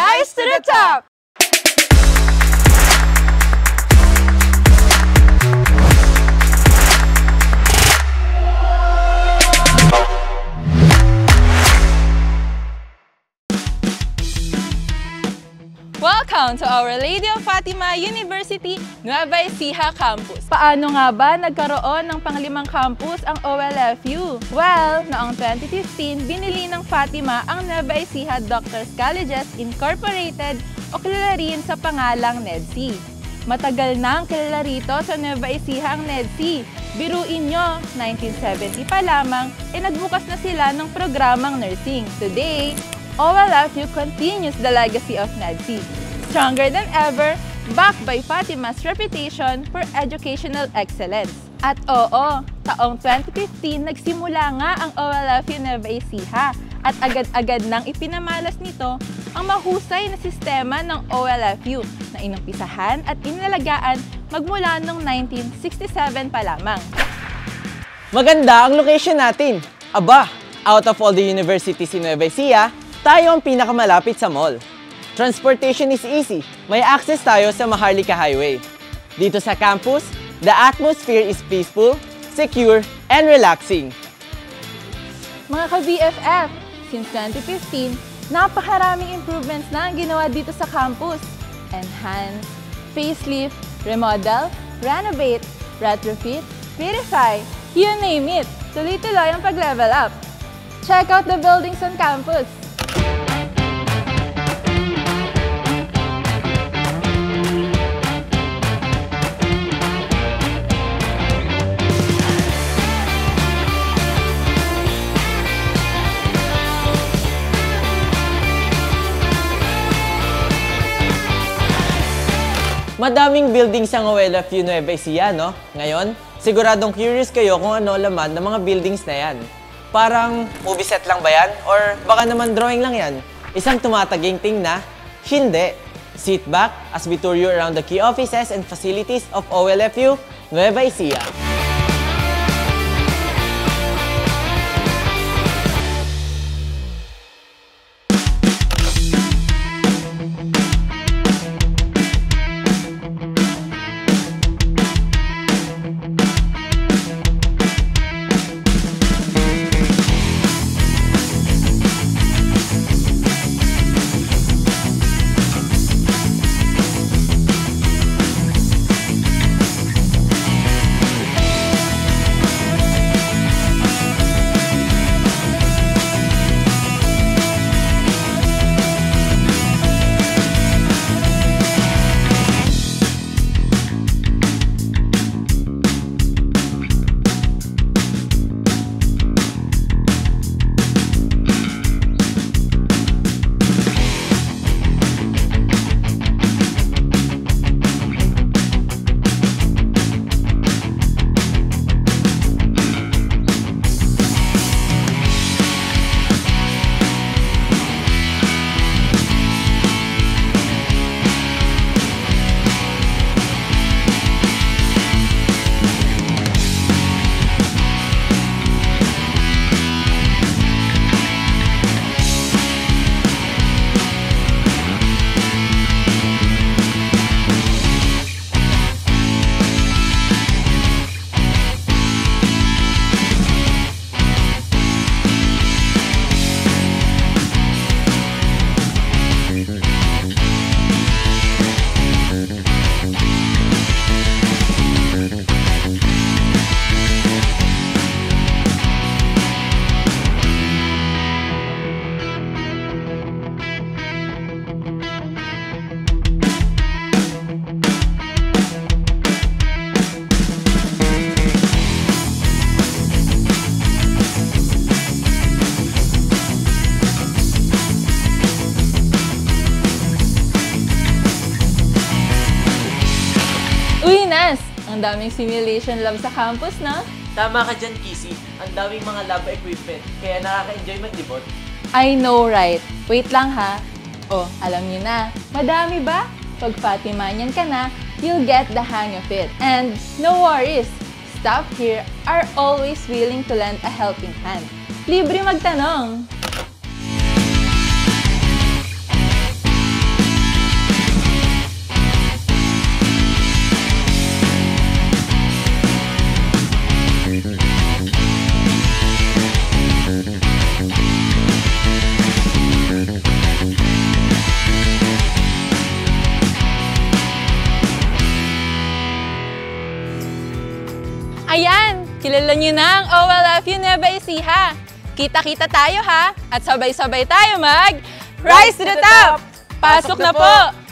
Rise to the top! Welcome to Our Lady of Fatima University, Nueva Ecija campus. Paano nga ba nagkaroon ng panglimang campus ang OLFU? Well, noong 2015, binili ng Fatima ang Nueva Ecija Doctors Colleges Incorporated o kilala rin sa pangalang NEDC. Matagal nang kilala rito sa Nueva Ecija ang NEDC. Biruin nyo, 1970 pa lamang, nagbukas na sila ng programang nursing. Today, OLFU continues the legacy of NEDC. Stronger than ever, backed by Fatima's reputation for educational excellence. At oo, taong 2015 nagsimula nga ang OLFU Nueva Ecija at agad-agad nang ipinamalas nito ang mahusay na sistema ng OLFU na inumpisahan at inalagaan magmula noong 1967 pa lamang. Maganda ang location natin! Aba, out of all the universities in Nueva Ecija, tayo ang pinakamalapit sa mall. Transportation is easy. May access tayo sa Maharlika Highway. Dito sa campus, the atmosphere is peaceful, secure, and relaxing. Mga ka-BFF, since 2015, napakaraming improvements na ang ginawa dito sa campus. Enhance, facelift, remodel, renovate, retrofit, beautify, you name it. Tuloy-tuloy ang pag-level up. Check out the buildings on campus. Madaming buildings ang OLFU Nueva Ecija, no? Ngayon, siguradong curious kayo kung ano laman ng mga buildings na yan. Parang movie set lang ba yan? Or baka naman drawing lang yan? Isang tumataginting na? Hindi! Sit back as we tour you around the key offices and facilities of OLFU Nueva Ecija. Ang daming simulation lab sa campus, no? Tama ka dyan, Kissy. Ang daming mga lab equipment, kaya nakaka-enjoy maglibot. I know, right? Wait lang, ha? Oh, alam niyo na. Madami ba? Pag Fatimanian ka na, you'll get the hang of it. And no worries, staff here are always willing to lend a helping hand. Libre magtanong! Ayan, kilala niyo na ang OLFU Nueva Ecija. Kita-kita tayo ha, at sabay-sabay tayo mag Rise to the Top! Pasok na po!